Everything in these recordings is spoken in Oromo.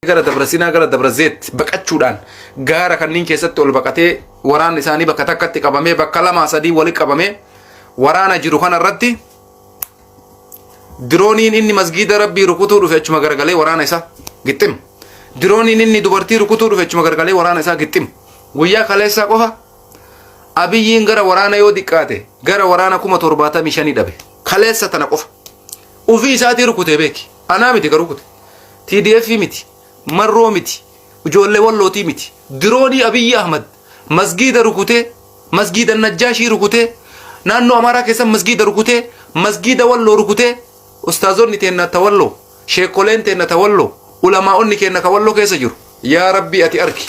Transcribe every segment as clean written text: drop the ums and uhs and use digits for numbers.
gara dabrasina gara dabrazet baqachuudhaan gaara kanniin keessatti ol baqatee waraan isaanii bakka takkatti qabamee bakka lama sadii wali qabamee waraana jiru kana irratti dirooniin inni masgiida rabbii rukutuu dhufe achuma garagalee waraana isaa gixxim dirooniin inni dubartii rukutuu dhufe achuma garagalee waraana isaa gixxim guyyaa kaleessaa qofa abiyyiin gara waraana yoo diqqaate gara waraana 75 dhabe kaleessa tana qofa ufii isaatii rukutee beeki anaa miti ka rukute TDF miti marroo miti ijoollee wallootii miti diroonii Abiyyi Ahmad masgiida rukutee masgiida Najjaashii rukutee naannoo Amaaraa keessa masgiida rukutee masgiida walloo rukutee ustaazonni teenna tawalloo sheekoleen teenna tawalloo ulamaa'onni keenna kawalloo keessa jiru yaa rabbi ati arki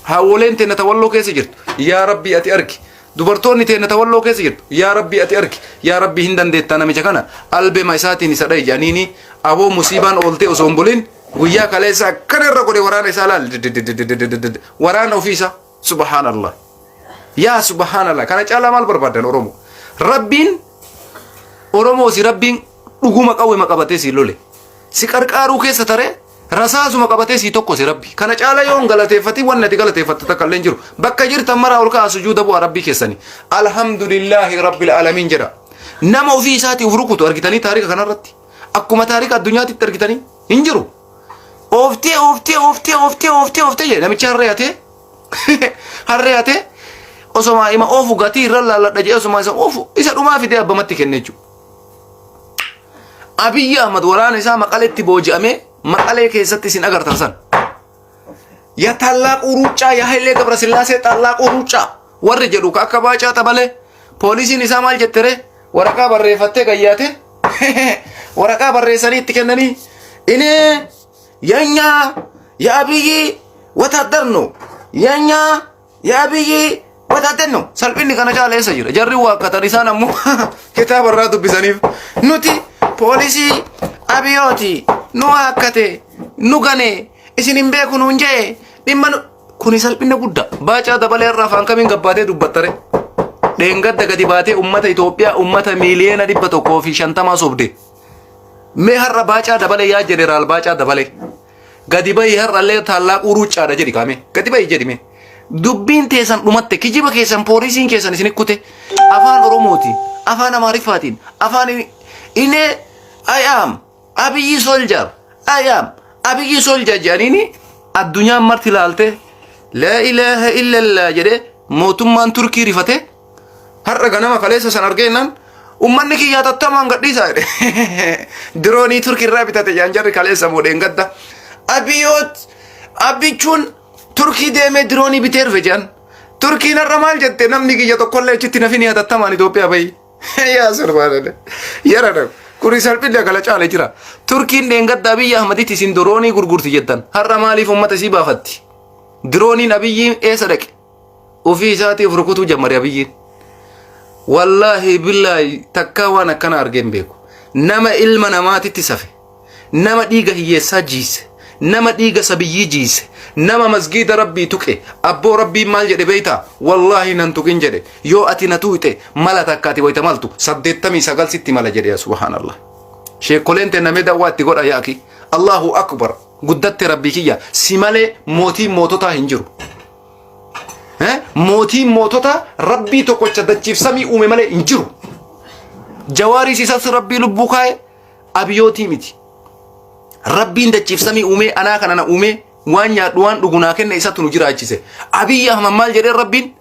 hawwoleen teenna tawalloo keessa jirtu yaa rabbi ati arki dubartoonni teenna tawalloo keessa jirtu yaa rabbi ati arki yaa rabbi hin dandeetta namicha kana albeema isaatiin isa dha'i jaaniini aboo musiibaan oolte osoo hin bulin guyyaa kaleessa akkana irra godhe waraana isaa laal waraana ofiisa subhanallah yaa subhanallah kana caalaa maal barbaadan oromoo rabbiin oromoo si rabbiin dhuguma qawwe maqabatee si lole si qarqaaruu keessa tare rasaasuma qabatee si tokko si rabbi kana caalaa yoon galateeffati wanni ati galateeffatte takka illee jiru bakka jirtan maraa ol ka'a sujuuda bu'a rabbii keessanii alhamdulillahi rabbil alamin jedha nama ofii isaati uf rukutu argitanii taarika kanarratti akkuma taarika addunyaatti argitanii hin jiru oftee jedhe namicha harreeyate osoma ima ofu gatii irra laalladha jedhe osoma isa ofu isa dhumaa fidee abbamatti kenne jechuudha. Abiyyi Ahmad waraana isaa maqaleetti booji'amee maqalee keessatti isin agartan san ya tallaaquu ruuccaa ya Hayilee Gabrasillaasee tallaaquu ruuccaa warri jedhu ka akka baacaa tabalee poolisiin isaa maal jettere waraqaa barreeffattee gayyaate waraqaa barreessanii itti kennanii inni የኛ የአብይ ወታደር ነው የኛ የአብይ ወታደር ነው ሰልፊኒ ከነጫ ለሰ ጅራ ጀሪ ዋከተሪሳን አሙ ኪታብ ራቱ ቢሰኒፍ ኑቲ ፖሊሲ አብዮቲ ኑ አከቴ ኑ ገኔ እስኒም ቤኩኑ እንጀ ዲመኑ ኩኒ ሰልፊነ ጉዳ ባጫ ደበለ ራፋን ከሚን ገባቴ ዱበተረ ደንገደ ገዲ ባቴ ኡመተ ኢትዮጵያ ኡመተ ሚሊየን ዲበቶ ኮፊ ሸንተማ ሶብዴ me harra baacaa dabale yaa jeneraal baacaa dabale gadi bayi harra illee tallaaquu ruuccaadha jedhi kaame gadi bayi jedhime dubbiin teessan dhumatte kijiba keessan poolisiin keessan isin ikkute afaan oromootiin afaan amaariffaatiin afaan ine I am Abiyyi soldier I am Abiyyi soldier jedhaniini addunyaan marti ilaalte laa ilaaha illallah jedhe mootummaan turkii rifate har'a ganama kaleessa san argeennan ummanni kiyya tattamaan gadhiisa diroonii turkii irraa bitate jaanjarri kaleessa moodeen gadda abiyoot abichuun turkii deemee diroonii bitee dhufe jedhan turkiin har'a maal jette namni kiyya tokkollee achitti nafini tattamaan Itoophiyaa bayi yaa surbaadha yara kuri salphille kala caale jira turkiin deengadda Abiyyi Ahmaditti isin diroonii gurgurti jettan har'a maaliif ummata isii baafatti dirooniin Abiyyi eessa dhaqe ofii isaatiif rukutuu jammare Abiyyiin wallahi billahi takka waan akkana argeen beeku nama ilma namaatitti safe nama dhiiga hiyyeessaa jiise nama dhiiga sabiyyii jiise nama masgiida rabbii tuqe abboo rabbii maal jedhe beeyta wallahi nan tuqin jedhe yoo ati na tuute mala takkaati wayta maltu 89 sitti mala jedhe subhanallah sheekoleen te namee dawwaatti godha yaaki Allahu akbar guddatte rabbii kiyya si malee mootii moototaa hin jiru mootiin mootota rabbii tokkocha dachiif samii uume malee hin jiru jawaaris isas rabbii lubbuu kaa'e abiyootii miti rabbiin dachiif samii uume anaa kana na uume waan nyaadhu waan dhugu naa kenne isatu nu jiraachise Abiyyi Ahmad maal jedhee rabbiin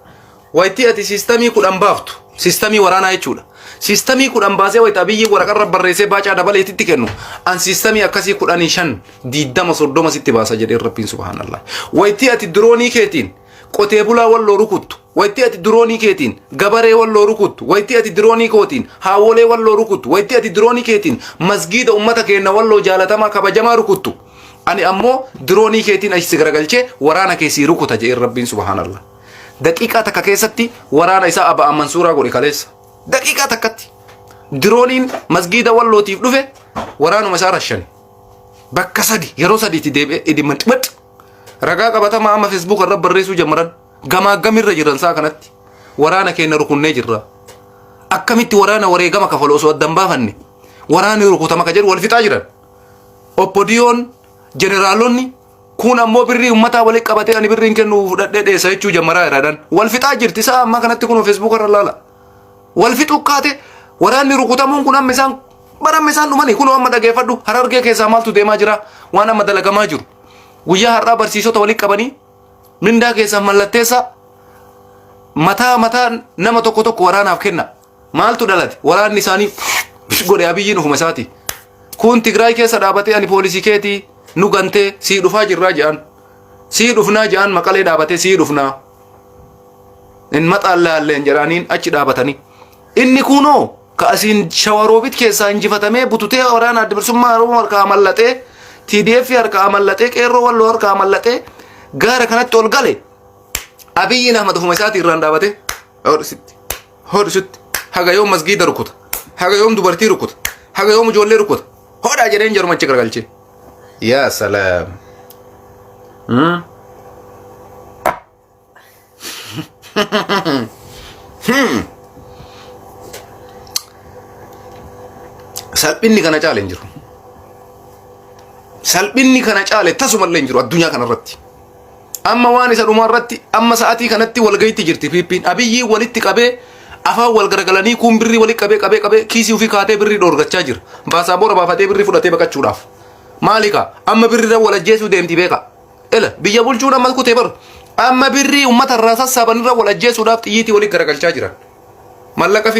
wayitii ati sistamii 10 baaftu sistamii waraanaa jechuudha sistamii 10 baasee wayita Abiyyi waraqarra barreessee baacaa dabaleetitti kennu an sistamii akkasii 15 20 30 sitti baasa jedhee rabbiin subhanallah wayitii ati diroonii keetiin qotee bulaa walloo rukuttu wayitii ati diroonii keetiin gabaree walloo rukuttu wayitii ati diroonii kootiin haawolee walloo rukuttu wayitii ati diroonii keetiin masgiida ummata keenna walloo jaalatamaa kabajamaa rukuttu ani ammoo diroonii keetiin achi garagalchee waraana keessii rukuta jedhee rabbiin subhanallah daqiiqaa takka keessatti waraana isaa Abaa Mansuuraa godhe kaleessa daqiiqaa takkatti dirooniin masgiida wallootiif dhufe waraanuma isaa rashani bakka sadi yeroo sadiitti deebi'ee idimman xibadh ragaa qabatamaa amma Facebook irra barreessuu jammaran gamaa gamirra jiran saa kanatti waraana keenya rukunnee jirra akkamitti waraana wareegama kafalu osoo addan baafanne waraanni rukutama ka jedhu wal fixaa jiran oppodiyoon jeneraalonni kun ammoo birrii ummata wali qabatee ani birriin kennu fudhadhee dheessa jechuu jammaraa iraadhaan wal fixaa jirti isaa amma kanatti kun Facebook irra laala wal fixu kaate waraanni rukutamuun kun amma isaan baramma isaan dhumanii kun amma dhageeffadhu Harargee keessaa maaltu deemaa jira waan amma dalagamaa jiru guyyaa har'aa barsiisota wali qabanii mindaa keessaa mallatteessa mataa nama tokko waraanaaf kenna maaltu dhalate waraanni isaanii godhe Abiyyiin ufuma isaati kun Tigraay keessa dhaabatee ani poolisii keetii nu gantee sii dhufaa jirraa jedhan sii dhufnaa jedhan Maqalee dhaabatee sii dhufnaa in maxaallaalleen jedhaniin achi dhaabatanii inni kunoo ka asiin Shawaroobit keessaa injifatamee bututee waraana adda bilisummaa Oromoo harkaa mallatee TDF harkaa mallatee qeerroo walloo harkaa mallatee gaara kanatti ol gale Abiyyiin Ahmad ufuma isaatii irraan dhaabatee hodhisutti haga yoom masgiida rukuta haga yoom dubartii rukuta haga yoom ijoollee rukuta hodhaa jedheen jarumachi garagalchee yaa salaam salphinni kana caale hin jiru salphinni kana caale tasumallee hin jiru addunyaa kanarratti amma waan isa dhumaa irratti amma sa'atii kanatti walgayitti jirti piippiin Abiyyi walitti qabee afaan wal garagalanii kun birrii wali qabee kiisii ofii kaatee birrii dhoorgachaa jira baasaboora baafatee birrii fudhatee baqachuudhaaf maalika amma birrii wal ajjeesuu deemti beeka ela biyya bulchuun amma kutee bar amma birrii ummata irraa sassaaban irra wal ajjeesuudhaaf xiyyiitii wali garagalchaa jiran mallaqa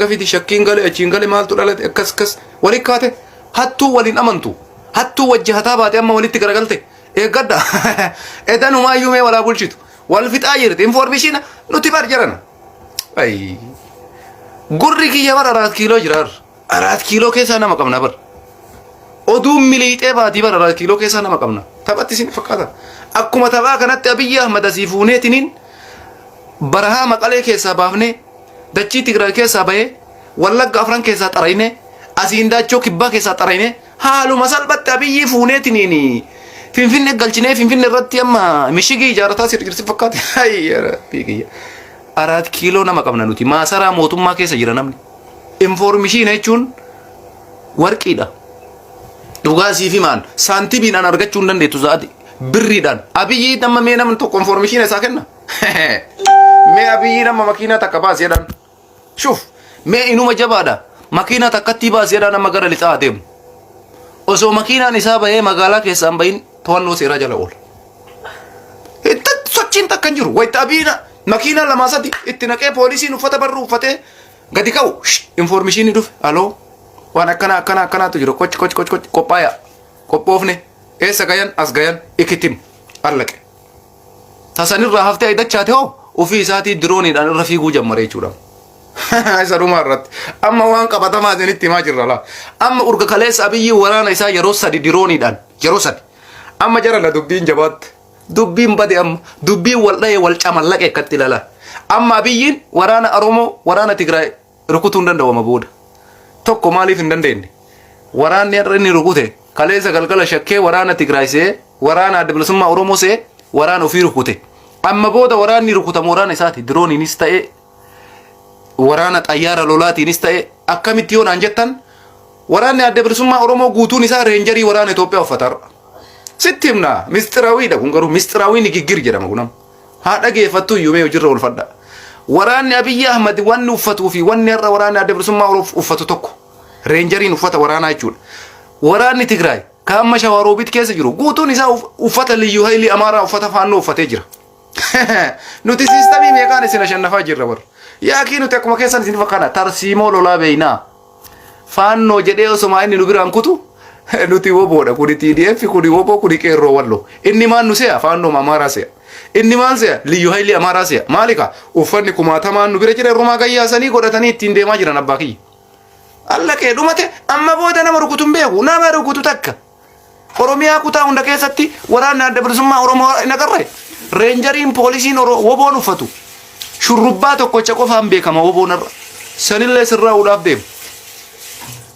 fidi shakkiin gale achiin gale maaltu dhalate akkas wali kaate hattuu waliin amantu hattuu wajjahataa baate amma walitti garagalte eeggadda edanumayyuu mee walaa bulchitu wal fixaa jirti informeeshina nuti bar jarana ay gurri kiyya bar 4 kiiloo jiraar 4 kiiloo keessaa nama qabna bar oduun miliixee baatii bar 4 kiiloo keessaa nama qabna taphatti isin fakkaata akkuma taphaa kanatti Abiyyi Ahmad asii fuuneetiniin barahaa Maqalee keessaa baafnee dachii Tigraay keessaa bahee Wallagga afran keessaa xarayne asiin daachoo kibbaa keessaa xarayne haaluma salphatti Abiyyi fuuneetiniin Finfinne galchinee Finfinne irratti amma mishigii ijaarataa sirriitti fakkaate ay rabbii kiyya 4 kiiloo nama qabna nuti maasaraa mootummaa keessa jira namni informeeshinii jechuun warqiidha dhugaasii fi maan saantibiidhaan argachuu hin dandeettu zaati birriidhaan Abiyyi nama mee namni tokko informeeshinii isaa kenna mee Abiyyi nama makiinaa takka baasiidhaan shuf mee inuma jabaadha makiinaa takkatti baasiidhaan amma gara lixaa deemu osoo makiinaan isaa bahee magaalaa keessaan bahin to'annoo seeraa jala oola itti sochiin takka hin jiru wayita Abiyyiin makiinaa lamaa sadi itti naqee poolisiin uffata barruu uffatee gadi ka'u informeeshinii dhufe aloo waan akkanaatu jira koch qophaaya qophoofne eessa gayan as gayan ikitim allaqe tasanirraa haftee aydachaate hoo ofii isaatii dirooniidhaan irra fiiguu jammare jechuudha isa dhumaa irratti amma waan qabatamaa isinitti himaa jirra laa amma urga kaleessa Abiyyi waraana isaa yeroo sadi dirooniidhaan yeroo sadi amma jara la dubbiin jabaatte dubbiin bade amma dubbiin wal dha'ee wal camallaqe akkatti ilala amma Abiyyiin waraana Oromoo waraana Tigraay rukutuu hin danda'ama booda tokko maaliif hin dandeenye waraanni har'a inni rukute kaleessa galgala shakkee waraana Tigraay see waraana adda bilisummaa Oromoo see waraana ofii rukute amma booda waraanni rukutamu waraana isaati dirooniinis ta'ee waraana xayyaara lolaatiinis ta'ee akkamitti yoo naan jettan waraanni adda bilisummaa Oromoo guutuun isaa reenjarii waraana Itoophiyaa uffata sitti himna mistiraawidha kun garuu mistiraawii nigiggir jedhama kunam haa dhageeffattu iyyuu mee hojirra oolfadha waraanni Abiyyi Ahmad wanni uffatuu fi wanni har'a waraanni adda bilisummaa Oromoo uffatu tokko reenjariin uffata waraanaa jechuudha waraanni Tigraay ka amma Shawaroobit keessa jiru guutuun isaa uffata liyyuu haylii Amaaraa uffata faannoo uffatee jira nuti siistamii meeqaan isin ashannafaa jirra bar yaakii nuti akkuma keessan isin fakkaana tarsiimoo lolaa beeynaa faannoo jedhee osoma inni nu biraan kutu nuti woboodha kuni TDF kuni wobo kuni qeerroo wallo inni maan nu se'a faannoo Amaaraa se'a inni maan se'a liyyuu haylii Amaaraa se'a maalika uffanni kumaatamaan nu bira jira rumaa gayyaasanii godhatanii ittiin deemaa jiran abbaa kiyya allaqee dhumate amma booda nama rukutun beeku nama rukutu takka Oromiyaa kutaa hunda keessatti waraanni adda bilisummaa Oromoo hin agarre reenjariin poolisiin woboon uffatu shurrubbaa tokkocha qofaan beekama woboon irra sanillee sirraa uudhaaf deemu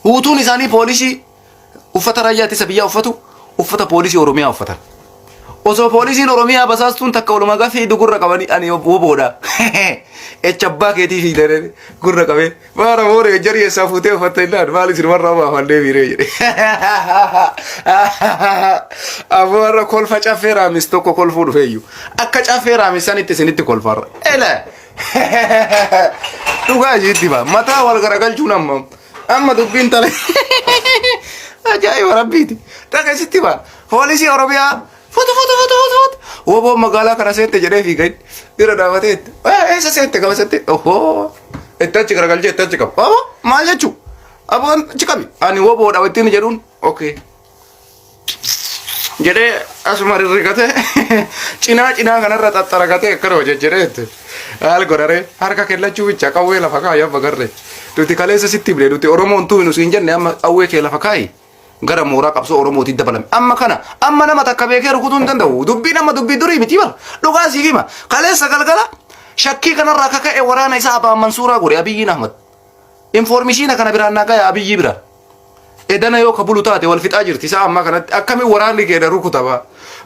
huutuun isaanii poolisii uffata raayyaa ittisa biyyaa uffatu uffata poolisii Oromiyaa uffatan osoo poolisiin oromiyaa basaastuun takka walumaa gafii gurra qabanii ani woboodha echa abbaa keetii fiidane gurra qabee maara mooree jarii eessaa fuutee uffatte illaan maali isin warra abbaa afaan deebiiree jedhe aboo warra kolfa caffee raamis tokko kolfuu dhufeeyyu akka caffee raamis sanitti isinitti kolfarra ele dhugaa jiitti ba mataa wal garagalchuun amma dubbiin tale ajaa'iba rabbiiti dhaggeessitti ba poolisii oromiyaa foto wobo magaalaa kana seente jedhee fiigan bira dhaabateetti eessa seente qabasetti oho ittachi garagalchee ittachi qaba abo maal jechuu aboon chikabi ani woboodha wittiin jedhuun okay jedhee asuma rirrigate cinaa kanarra xaxxaragatee akkana hojjejjereetti haal godhare harka kellachuu bicha qawwee lafa kaayee bagarre duti kaleessa sitti bile duti oromoon tu'inu siin jenne amma qawwee kee lafa kaayi gara mooraa qabsoo oromootiin dabalame amma kana amma nama takka beekee rukutuu hin danda'u dubbii nama dubbii durii miti bara dhugaa siif hima kaleessa galgala shakkii kanarraa akka ka'e waraana isaa abaan mansuuraa godhe abiyyiin ahmad informishiina kana biraan naa gaya abiyyi bira edana yoo kabulu taate wal fixaa jirti isaa amma kanatti akkami waraanni keeda rukutaba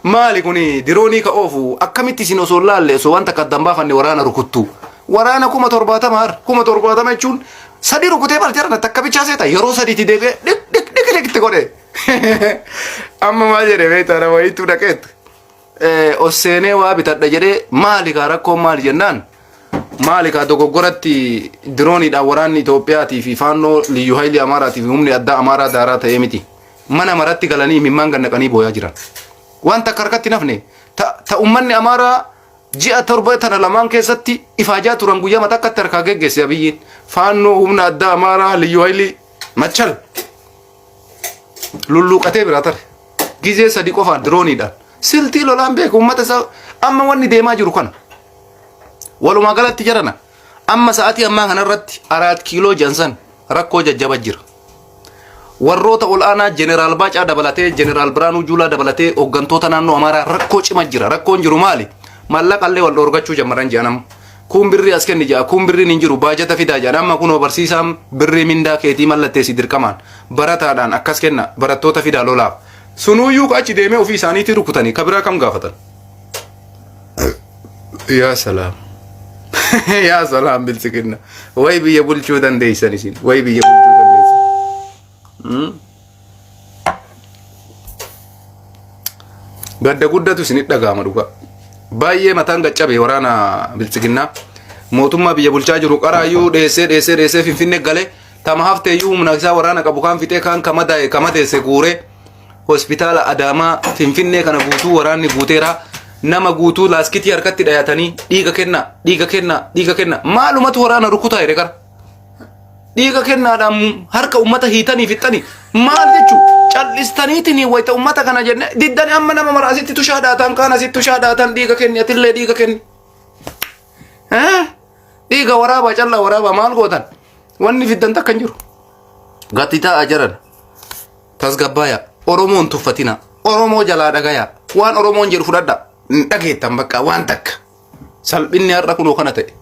maali kuni diroonii ka oofu akkamitti isin osoo laalle osoo wanta kaddan baafanne waraana rukuttu waraana 70 jechuun sadi rukutee balteerana takka bichaa seeta yeroo sadiitti deebi'ee dhiqqitti godhe amma maal jedhe beektaa nama wayittuu dhaqeet osseenee waa bitadha jedhee maali kaa rakkoon maali jennaan maali kaa dogoggoratti dirooniidhaan waraanni Itoophiyaatii fi faannoo liyyuu haayilii Amaaraatii fi humni addaa Amaaraa daaraa ta'ee miti mana maratti galanii mimmaan gannaqanii booyaa jiran waan takka harkatti nafne ta ummanni Amaaraa ji'a torba tana lamaan keessatti ifaajaa turan guyyaa matakkatti harkaa geggeesse abiyyiin faannoo humna addaa Amaaraa liyyuu haayilii machal lulluuqatee biraa tare gizee sadi qofaan dirooniidhaan siltii lolaan beeku ummata isaa amma wanni deemaa jiru kana walumaa galatti jarana amma sa'aatii ammaa kanarratti 4 kiiloo jansan rakkoo jajjaba jira warroota ol'aanaa jeneraal Baacaa dabalatee jeneraal Biraanuu Juulaa dabalatee hooggantoota naannoo Amaaraa rakkoo cima jira rakkoon jiru maali mallaqallee wal dhoorgachuu jammaran jedhan kun birrii as kenni jaa kun birriin hin jiru baajata fidaa jedhan amma kunoo barsiisaan birrii mindaa keetii mallatteessi dirqamaan barataadhaan akkas kenna barattoota fidaa lolaaf sunuyyuu achi deemee ofii isaaniitti rukutanii kabiraa kam gaafatan yaa salaam yaa salaam bilsikinna way biyya bulchuu dandeessan isin way biyya bulchuu dandeessan gadda guddatu isinit dhagaama dhugaa baay'ee mataan gaccabe waraana bilsikinnaa mootummaa biyya bulchaa jiru qaraayyuu dheessee finfinnee galee tama hafteeyyuu humna isaa waraana qabu kaan fixee kaan kamadeesse guuree hospitaala Adaamaa finfinnee kana guutuu waraanni guuteera nama guutuu laaskitii harkatti dhayatanii dhiiga kenna maalumatu waraana rukutaa hire qara dhiiga kennaadhaan harka ummata hiitanii fixxanii maal jechuu callistaniitiin wayita ummata kana jenne diddani amma nama maraasitti tushaadhaatan kaan asitti tushaadhaatan dhiiga kenni atillee dhiiga kenni dhiiga waraabaa callaa waraabaa maal gootan wanni fiddan takka hin jiru gatti taa'aa jiran tasgabbaaya oromoon tuffatina oromoo jalaa dhagaya waan oromoon jedhu fudhadha dhageettan bakka waan takka salphinni har'a kunoo kana ta'e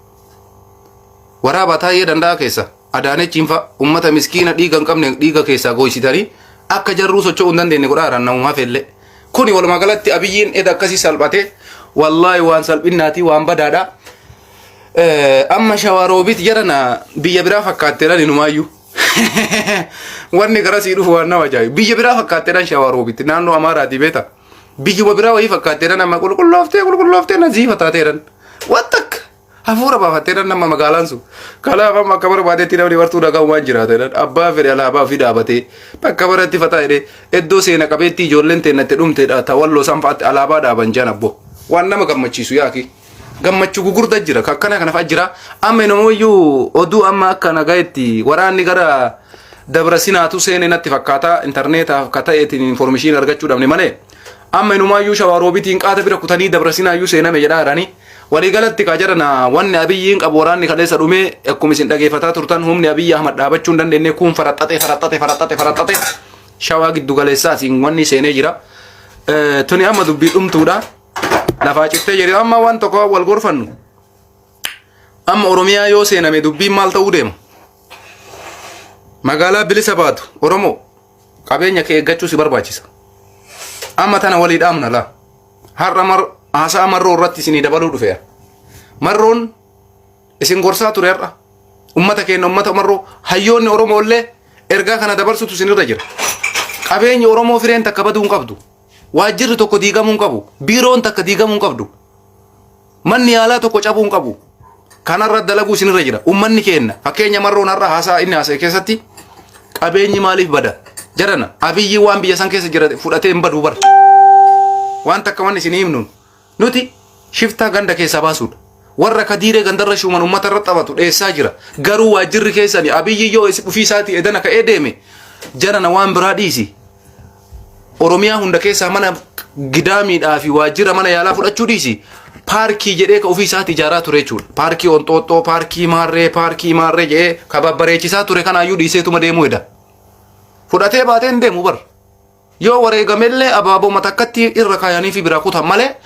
waraabaa taa'ee danda'a keessa adaanechiin fa ummata miskiina dhiiga hin qabne dhiiga keessaa gooysitanii akka jarruu socho'uu hin dandeenye godhaaran namumaa felle kuni walumaa galatti abiyyiin eda akkasii salphate wallaahi waan salphinnaati waan badaadha amma shawaroobit jarana biyya biraa fakkaatteedhan inumaayyuu wanni garasii dhufu waan nama ajaa'ibu biyya biraa fakkaatteedhan shawaroobit naannoo Amaaraatii beeta biyyuma biraa wayii fakkaatteedhan amma qulqullooftee naziifa taateedhan waan takka hafuura baafatteedhan nama magaalaan sun kalaaf amma akka barbaadeetti namni bartuu dhagaan waan jiraateedhan abbaa fedhe alaabaa ofii dhaabatee bakka baratti fataa jedhee iddoo seena qabeetti ijoolleen teennatti dhumteedha tawalloo sanfaatti alaabaa dhaaban jaan abbo waan nama gammachiisu yaaki gammachuu gugurda jira akkana kana fa'a jira amma namooyyuu oduu amma akka nagayetti waraanni gara dabra sinaatu seenee natti fakkaata intarneetaaf ka ta'eetiin informeeshinii argachuu dhabne malee amma inumaayyuu shawaroobitiin qaata bira kutanii dabra sinaayyuu seename jedhaa jiranii walii galatti kaa jarana wanni abiyyiin qabu waraanni kaleessa dhumee akkuma isin dhageeffataa turtan humni abiyyi ahmad dhaabachuu hin dandeenye kun faraxxate shawaa giddu galeessaasiin wanni seenee jira tuni amma dubbii dhumtuudha lafaa cittee jedhe amma waan tokko wal gorfannu amma oromiyaa yoo seename dubbiin maal ta'uu deema magaalaa bilisa baatu oromoo qabeenya kee eeggachuu si barbaachisa amma tana walii dhaamna laa har'a haasaa marroo irratti isinii dabaluu dhufeera. Marroon isin gorsaa ture har'a ummata keenya ummata marroo hayyoonni Oromoo illee ergaa kana dabarsutu isinirra jira. Qabeenyi Oromoo fireen takka baduu hin qabdu. Waajjirri tokko diigamuu hin qabu. Biiroon takka diigamuu hin qabdu. Manni yaalaa tokko cabuu hin qabu. Kanarra dalaguu isinirra jira. Ummanni keenya fakkeenya marroon har'a haasaa inni haasa'e keessatti qabeenyi maaliif bada? Jarana Abiyyi waan biyya san keessa jira fudhatee hin badu bar. Waan takka waan isin himnuun nuti shiftaa ganda keessaa baasuudha. Warra kadiiree gandarra shuuman ummata irra taphatu dheessaa jira. Garuu waajjirri keessanii Abiyyi yoo ofii isaatii edana ka'ee deeme jarana waan biraa dhiisi. Oromiyaa hunda keessaa mana gidaamiidhaa fi waajjira mana yaalaa fudhachuu dhiisi. Paarkii jedhee ka ofii isaati ijaaraa ture jechuudha. Paarkii Onxooxxoo, paarkii Maarree jedhee ka babbareechisaa ture kanaayyuu dhiiseetuma deemuu edha. Fudhatee baatee hin deemu bar. Yoo wareegamellee abaaboo matakkatti irra kaayanii fi biraa kutan malee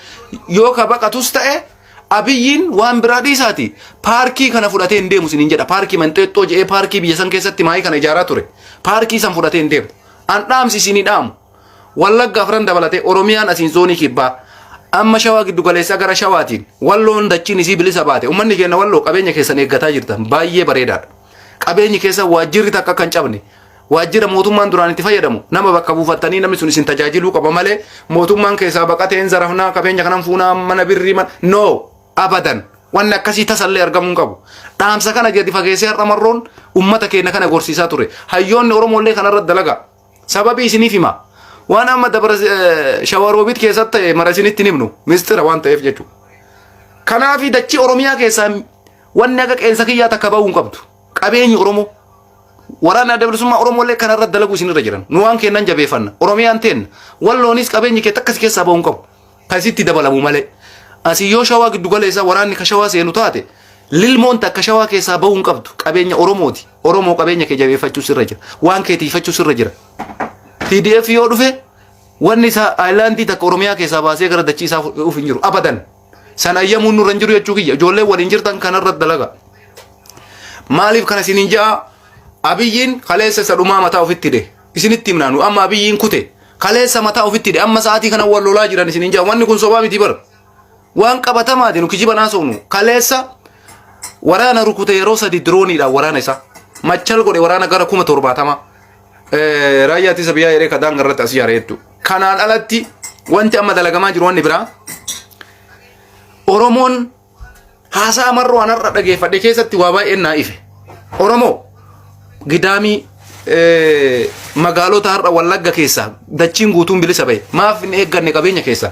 yoo ka baqatus ta'e Abiyyiin waan biraa dhiisaati. Paarkii kana fudhatee hin deemu isiniin jedha. Paarkii Manxeexxoo jedhee paarkii biyya san keessatti maayii kana ijaaraa ture. Paarkii san fudhatee hin deemu. An dhaamsi isinii dhaamu. Wallaggaa afran dabalatee Oromiyaan asiin zoonii kibbaa. Amma shawaa giddu galeessaa gara shawaatiin walloon dachiin isii bilisa baate. Uummanni keenya walloo qabeenya keessan eeggataa jirtan baay'ee bareedaadha. Qabeenyi keessa waajjirri takka kan cabne. Waajjira mootummaan duraan itti fayyadamu nama bakka buufattanii namni sun isin tajaajiluu qaba malee mootummaan keessaa baqateen zarafnaa qabeenya kanan fuunaa mana birrii no abadan wanni akkasii tasallee argamuu qabu. Dhaamsa kana gadi fageessee har'a marroon ummata keenya kana gorsiisaa ture. Hayyoonni Oromoolee kanarra dalaga. Sababii isiniif hima. Waan amma dabara shawaroobit keessatti mara isinitti himnu mistira waan ta'eef jechuudha. Kanaaf dachii Oromiyaa keessaa wanni akka qeensa kiyyaa takka ba'uu hin qabdu. Qabeenyi Oromoo waraana dabalisummaa Oromoolee kanarra dalaguu isinirra jiran. Nu waan kennan jabeeffanna. Oromiyaan teen walloonis qabeenyi kee takkas keessaa ba'uu hin qabu. Kasitti dabalamu malee. Asii yoo shawaa giddu galeessaa waraanni ka shawaa seenu taate lilmoon takka shawaa keessaa ba'uu hin qabdu. Qabeenya Oromooti. Oromoo qabeenya kee jabeeffachuu sirra jira. Waan kee tiifachuu sirra jira. TDF yoo dhufe wanni isaa aayilaandii takka Oromiyaa keessaa baasee gara dachii isaa uf hin jiru abadan. Sana ayyamuun nurra hin jiru jechuu kiyya. Ijoollee waliin jirtan kanarra dalaga. Maaliif kana isiniin ja'a? Abiyyiin kaleessa isa dhumaa mataa ofitti hidhe. Isinitti himnaanu amma Abiyyiin kute. Kaleessa mataa ofitti hidhe. Amma sa'aatii kana wal lolaa jiran isiniin ja'a. Wanni kun sobaa miti bara. Waan qabatamaati nu kijiba naasofnu. Kaleessa waraana rukute yeroo sadi dirooniidhaan waraana isaa. Machal godhe waraana gara 70,000. Raayyaa ittisa biyyaa yeroo kadaan garratti asii yareeddu. Kanaan alatti wanti amma dalagamaa jiru wanni biraa. Oromoon haasaa marroo anarra dhageeffadhe keessatti waa baay'ee naa ife. Oromoo gidaamii magaalota har'a Wallagga keessaa dachiin guutuun bilisa bahe. Maaf hin eegganne qabeenya keessaa.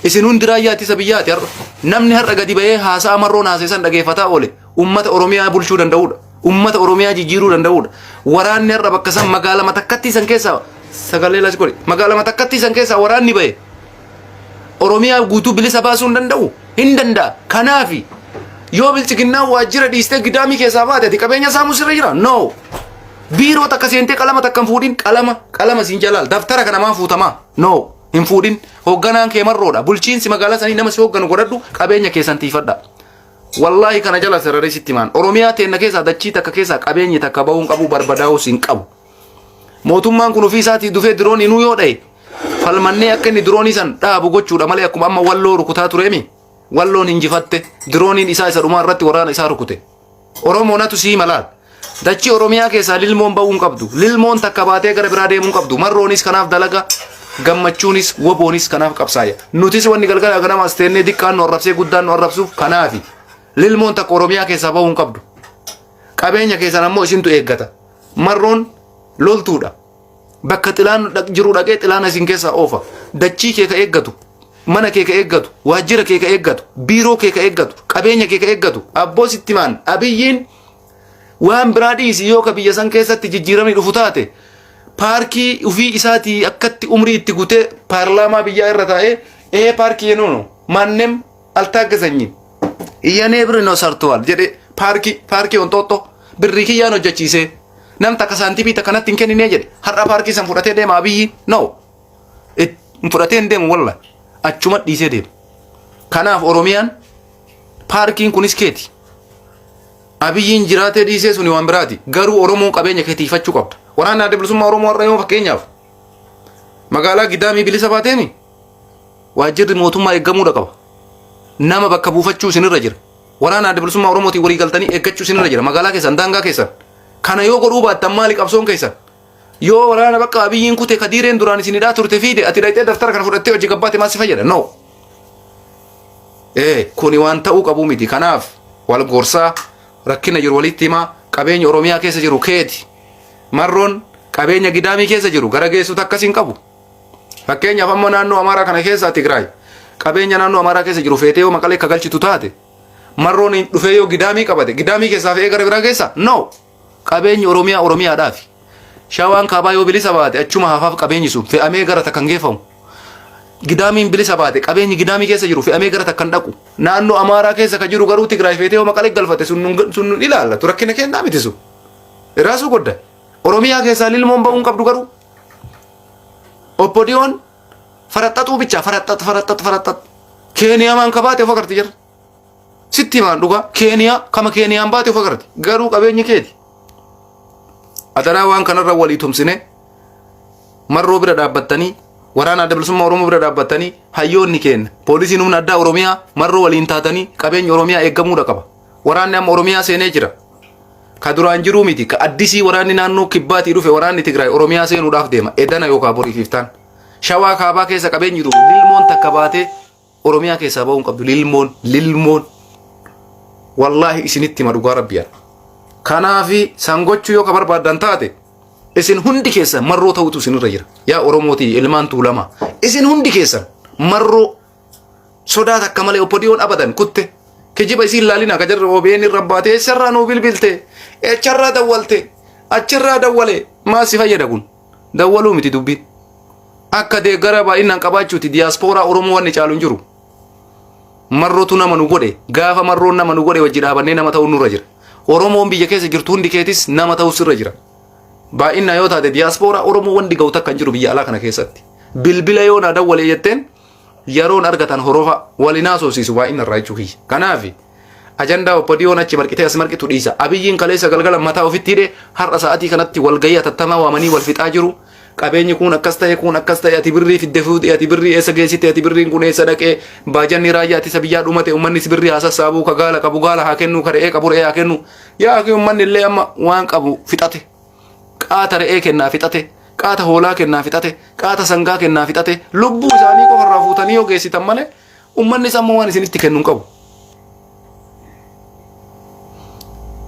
Isin hundi raayyaa ittisa biyyaati har'a. Namni har'a gadi bahee haasaa marroo naasesan dhageeffataa oole ummata Oromiyaa bulchuu danda'udha. Ummata Oromiyaa jijjiiruu danda'udha. Waraanni har'a bakka san magaala matakkatti san keessaa sagalee las godhe magaala matakkatti san keessaa waraanni bahe. Oromiyaa guutuu bilisa baasuu hin danda'u. Hin danda'a. Kanaafi yoo bilchiginnaa waajjira dhiistee gidaamii keessaa baate ati qabeenya saamuu sirra jira. No. Biiroo takka seentee qalama takka hin fuudhin qalama siin jalaal daftara kana maan fuutamaa. No. Hin fuudhin hoogganaan kee marroodha. Bulchiinsi magaalaa sanii nama si hoogganu godhadhu qabeenya keessan tiifadha. Wallahi kana jala sararee sitti maan Oromiyaa teenna keessaa dachii takka keessaa qabeenyi takka ba'uun qabu barbadaa'uus hin qabu. Mootummaan kun ofii isaatii dhufee diroonii nuu yoo dhaye falmannee akka inni diroonii san dhaabu gochuudha malee akkuma amma walloo rukutaa tureemi. Walloon injifatte dirooniin isaa isa dhumaa irratti waraana isaa rukute. Oromoonatu sii malaal. Dachii Oromiyaa keessaa lilmoon ba'uu hin qabdu. Lilmoon takka baatee gara biraa deemuu hin qabdu. Marroonis kanaaf dalaga. Gammachuunis woboonis kanaaf qabsaaya. Nutis wanni galgala ganama as teennee diqqaan nu arrabsee guddaan nu arrabsuuf kanaafi. Lilmoon takka Oromiyaa keessaa ba'uu hin qabdu. Qabeenya keessan ammoo isintu eeggata. Marroon loltuudha. Bakka xilaan jiru dhaqee xilaan isin keessaa oofa. Dachii kee ka eeggatu. Mana kee ka eeggatu. Waajjira kee ka eeggatu. Biiroo kee ka eeggatu. Qabeenya kee ka eeggatu. Abboo sitti maan Abiyyiin waan biraa dhiisi yoo ka biyya san keessatti jijjiiramni dhufu taate paarkii ufii isaatii akkatti umrii itti gutee paarlaamaa biyyaa irra taa'ee paarkii yenoono mannem altaaggasanyiin iyyanee birnoo sartuwal jedhe paarkii Onxooxxoo birrii kiyyaan hojjechiisee nam takka saantibii takka natti hin kenninee jedhe har'a paarkii san fudhatee deema Abiyyiin no fudhatee hin deemu walla achuma dhiisee deema. Kanaaf Oromiyaan paarkiin kunis keeti. Abiyyiin jiraatee dhiisee suni waan biraati. Garuu Oromoon qabeenya kee tiifachuu qabda. Waraana adda bilisummaa Oromoo har'a yoo fakkeenyaaf magaalaa Gidaamii bilisa baateeni waajjirri mootummaa eeggamuudha qaba. Nama bakka buufachuu isinirra jira. Waraana adda bilisummaa Oromootii walii galtanii eeggachuu isinirra jira. Magaalaa keessan daangaa keessan. Kana yoo godhuu baattan maali qabsoon keessan? Yoo waraana bakka abiyyiin kute kadiireen duraan isinidhaa turte fiide ati dhayxee daftara kana fudhattee hojii gabbaate maal si fayyada? No. Kuni waan ta'uu qabu miti. Kanaaf wal gorsaa rakkina jiru walitti himaa qabeenya Oromiyaa keessa jiru keeti. Marroon qabeenya Gidaamii keessa jiru gara geessutu akkasiin qabu. Fakkeenyaaf amma naannoo Amaaraa kana keessa Tigraay qabeenya naannoo Amaaraa keessa jiru feetee yoo Maqalee akka galchitu taate marroon dhufee yoo Gidaamii qabate Gidaamii keessaa fe'ee gara biraa geessa? No. Qabeenyi Oromiyaa Oromiyaadhaafi. Shawaan kaabaa yoo bilisa baate achuma hafaaf qabeenyi sun fe'amee gara takkan geeffamu. Gidaamiin bilisa baate qabeenyi Gidaamii keessa jiru fe'amee gara takkan dhaqu. Naannoo Amaaraa keessa ka jiru garuu Tigraay feetee yoo Maqalee galfate sun ilaallatu rakkina kennaa miti sun. Iraasuu godda. Oromiyaa keessaa lilmoon ba'uun qabdu garuu. Oppodiyoon faraxaxuu bicha faraxax. Keeniyaa maan kabaate of agarti jira. Sitti maan dhugaa Keeniyaa kama Keeniyaan baate of agarti garuu qabeenyi keeti. Adaraa waan kanarra walii tumsine marroo bira dhaabbattanii waraana adda bilisummaa Oromoo bira dhaabbattanii hayyoonni kenna poolisiin humna addaa Oromiyaa marroo waliin taatanii qabeenya Oromiyaa eeggamuudha qaba. Waraanni amma Oromiyaa seenee jira. Ka duraan jiruu miti ka addisii waraanni naannoo kibbaatii dhufe waraanni Tigraay Oromiyaa seenuudhaaf deema edana yookaan borii fiftaan. Shawaa kaabaa keessa qabeenyi jiru lilmoon takka baatee Oromiyaa keessaa ba'uun qabdu lilmoon. Wallaahi isinitti hima dhugaa Rabbiyaan. Kanaafi sangochuu yoo ka barbaadan taate isin hundi keessan marroo ta'utu isinirra jira. Yaa Oromootii ilmaan Tuulamaa isin hundi keessan marroo sodaa takka malee oppodiyoon abadan kutte kijiba isin laalina ka jarra OBN irra baatee eessarraa nuu bilbilte echarraa dawwalte achirraa dawwale maa si fayyada kun dawwaluu miti dubbiin. Akka deeggara baay'inaan qabaachuuti diyaaspooraa Oromoo wanni caalu hin jiru. Marrootu nama nu godhe gaafa marroon nama nu godhe wajji dhaabannee nama ta'uu nurra jira. Oromoon biyya keessa jirtu hundi keetis nama ta'uu sirra jira. Baay'inaan yoo taate diyaaspooraa Oromoo wanti ga'u takka hin jiru biyya alaa kana keessatti. Bilbila yoo na dawwalee jetteen yeroon argatan horofa walinaa soosiisu baay'ina irraa jechuu kiyya. Kanaafi ajandaa oppodiyoon achi marqitee as marqitu dhiisa. Abiyyiin kaleessa galgala mataa ofitti hidhee har'a sa'aatii kanatti walgayii atattamaa waamanii wal fixaa jiru. Qabeenyi kun akkas ta'e ati birrii fidde fuudhee ati birrii eessa geessite ati birriin kun eessa dhaqee baajanni raayyaa ittisa biyyaa dhumate uummanni birrii haa sassaabuu ka gaala qabu gaala haa kennu ka re'ee qabu re'ee haa kennu yaa uummanni illee amma waan qabu fixate qaata re'ee kennaa fixate qaata hoolaa kennaa fixate qaata sangaa kennaa fixate lubbuu isaanii qofarraa fuutanii yoo geessitan malee uummanni samma waan isinitti kennuun qabu.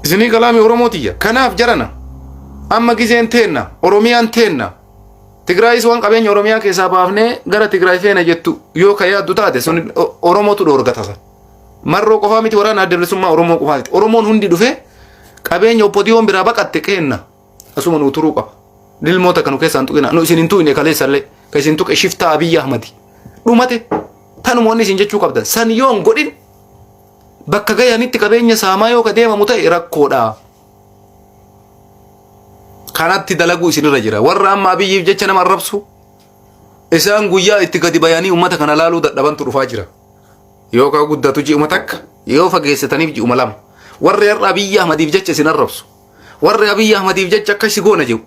Isinii kalaami Oromootiyya kanaaf jarana amma gizeen teenna Oromiyaan teenna. Tigraayis waan qabeenya Oromiyaa keessaa baafnee gara Tigraay feena jettu yoo ka yaaddu taate sun Oromootu dhoorgata. Marroo qofaa miti waraana adda bilisummaa Oromoo qofaa miti. Oromoon hundi dhufe qabeenya oppodiyoon biraa baqatte kenna. Asuma nu turuu qaba. Lilmoota kanu keessaan tuqina. Nu isin hin tuqine kaleessallee ka isin tuqe shiftaa Abiyyi Ahmadi. Dhumate tanuma wanni isin jechuu qabdan. San yoon godhin bakka gayanitti qabeenya saamaa yoo ka deemamu ta'e rakkoodha. Kanatti dalaguu isinirra jira. Warra amma Abiyyiif jecha nama arrabsu isaan guyyaa itti gadi bayanii uummata kana laaluu dadhabantu dhufaa jira. Yoo ka guddatu ji'uma takka yoo fageessitaniif ji'uma lama. Warri har'a Abiyyi Ahmadiif jecha isin arrabsu. Warri Abiyyi Ahmadiif jecha akkas goona jedhu.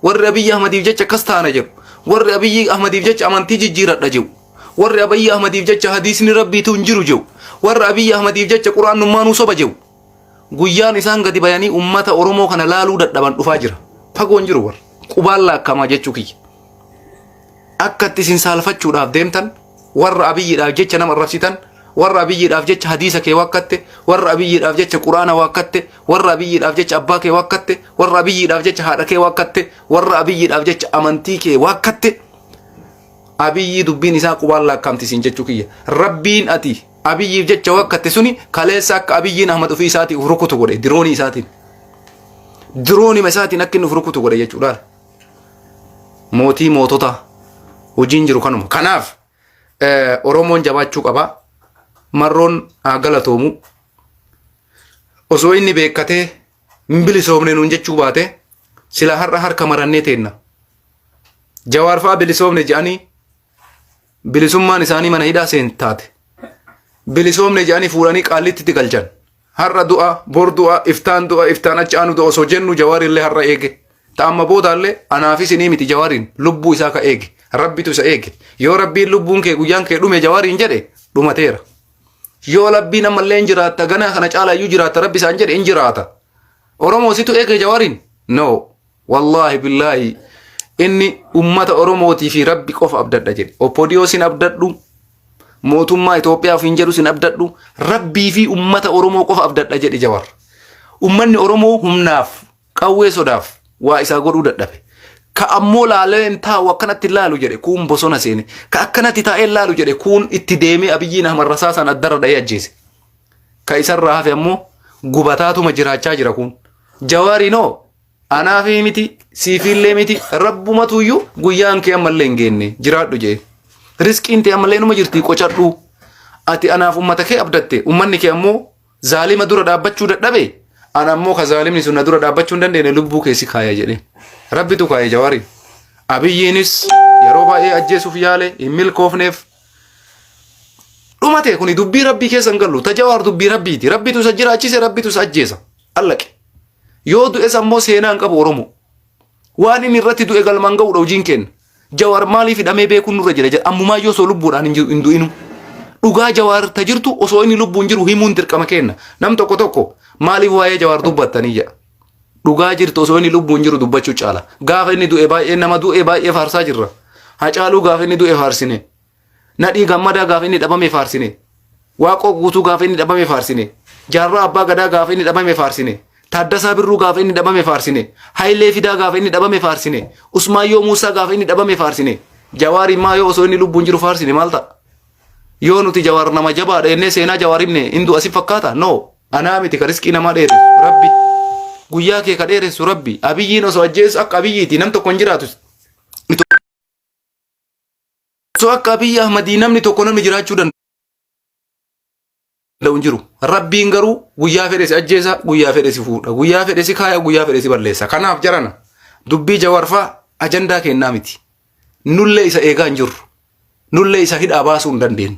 Warri Abiyyi Ahmadiif jecha akkas taana jedhu. Warri Abiyyi Ahmadiif jecha amantii jijjiiradha jedhu. Warri Abiyyi Ahmadiif jecha hadiisni rabbiitu hin jiru jedhu. Warri Abiyyi Ahmadiif jecha quraanummaanuu soba jedhu. Guyyaan isaan gadi bayanii uummata Oromoo kana laaluu dadhaban dhufaa jira. Fagoon jiru warra qubaan laakkamaa jechuu kiyya. Akkatti isin saalfachuudhaaf deemtan warra Abiyyiidhaaf jecha nama arrabsitan warra Abiyyiidhaaf jecha hadiisa kee wakkatte warra Abiyyiidhaaf jecha quraana wakkatte warra Abiyyiidhaaf jecha abbaa kee wakkatte warra Abiyyiidhaaf jecha haadha kee wakkatte warra Abiyyiidhaaf jecha amantii kee wakkatte. Abiyyi dubbiin isaa qubaan laakkamti isin jechuu kiyya. Rabbiin ati Abiyyiif jecha wakkatte suni kaleessa akka Abiyyiin Ahmad ofii isaatii uf rukutu godhe diroonii isaatiin. Diroonii isaatiin akka inni uf rukutu godhe jechuudha. Mootii mootota hojiin jiru kanuma. Kanaaf Oromoon jabaachuu qaba. Marroon galatoomu. Osoo inni beekatee bilisoomne nuun jechuu baate sila har'a harka marannee teenna. Jawaar fa'aa bilisoomne jedhanii bilisummaan isaanii mana hidhaa seentaate. Bilisoomne jedhanii fuudhanii qaallitti galchan. Har'a du'a, bor du'a, iftaan achi aanu du'a osoo jennu Jawaar illee har'a eege. Ta'amma boodaallee anaafis inni miti Jawaariin lubbuu isaa ka eege. rabbitu isa eege yoo rabbiin lubbuun kee guyyaan kee dhume jawaariin jedhe dhumateera yoo rabbiin ammallee jiraata gana kana caalaayyuu jiraata rabbi isaan jedhe jiraata oromoo situ eege jawaariin no wallahi billahi inni ummata oromootii fi rabbi qofa abdadha jedhe oppodiyoo sin abdadhu mootummaa Itoophiyaaf hin jedhu sin abdadhu rabbii fi ummata oromoo qofa abdadha jedhe jawar ummanni oromoo humnaaf qawwee sodaaf waa isaa godhuu dadhabe ka ammoo laaleen taa'u akkanatti laalu jedhe kuun bosona seene ka akkanatti taa'ee laalu jedhe kuun itti deemee abiyyiin ahmad rasaasaan addarra dha'ee ajjeese ka isarraa hafe ammoo gubataatuma jiraachaa jira kun jawaarinoo anaafi miti siifillee miti rabbumatuyyuu guyyaan kee ammallee hin geenne jiraadhu jedhe riskiin tee ammallee numa jirti qocadhu ati anaaf ummata kee abdatte ummanni kee ammoo zaalima dura dhaabbachuu dadhabe ana ammoo ka zaalimni sun na dura dhaabbachuu hin dandeenye lubbuu keessi kaaya jedhe rabbitu kaaya jawaari abiyyiinis yeroo baay'ee ajjeesuuf yaale hin milkoofneef dhumate kuni dubbii rabbii keessa hin gallu tajawaar dubbii rabbiiti rabbitu isa jiraachise rabbitu isa ajjeesa allaqe yoo du'es ammoo seenaa hin qabu oromoo waan inni irratti du'e galmaan ga'uudha hojiin kenna jawaar maaliif hidhamee beekuun nurra jira ammumaa yoo osoo lubbuudhaan hin du'inu dhugaa jawaar ta jirtu osoo inni lubbuun jiru himuun dirqama kenna nam tokko maaliif waa'ee jawaar dubbattanii jedha dhugaa jirtu osoo inni lubbuun jiru dubbachuu caala gaafa inni du'e baay'ee nama du'e baay'ee faarsaa jirra hacaaluu gaafa inni du'e faarsine nadhii gammadaa gaafa inni dhabame faarsine waaqoo guutuu gaafa inni dhabame faarsine jaarraa abbaa gadaa gaafa inni dhabame faarsine taaddasaa birruu gaafa inni dhabame faarsine hayilee fidaa gaafa inni dhabame faarsine usmaayyoo muusaa gaafa inni dhabame faarsine jawaar immaa yoo osoo inni lubbuun jiru faarsine maal ta'a yoo nuti jawaar nama jabaadha ennee seenaa jawaar himne hindu asif fakkaata no anaa miti ka riskii namaa dheeressu rabbi guyyaa kee ka dheeressu rabbi abiyyiin osoo ajjeesu akka abiyyiiti nam tokko hin jiraatu osoo akka abiyyi ahmadii namni tokko namni jiraachuu danda'u hin jiru rabbiin garuu guyyaa fedhe si ajjeesa guyyaa fedhe si fuudha guyyaa fedhe si kaaya guyyaa fedhe si balleessa kanaaf jarana dubbii jawaarfaa ajandaa kennaa miti nullee isa eegaa hin jirru nullee isa hidhaa baasuu hin dandeenyu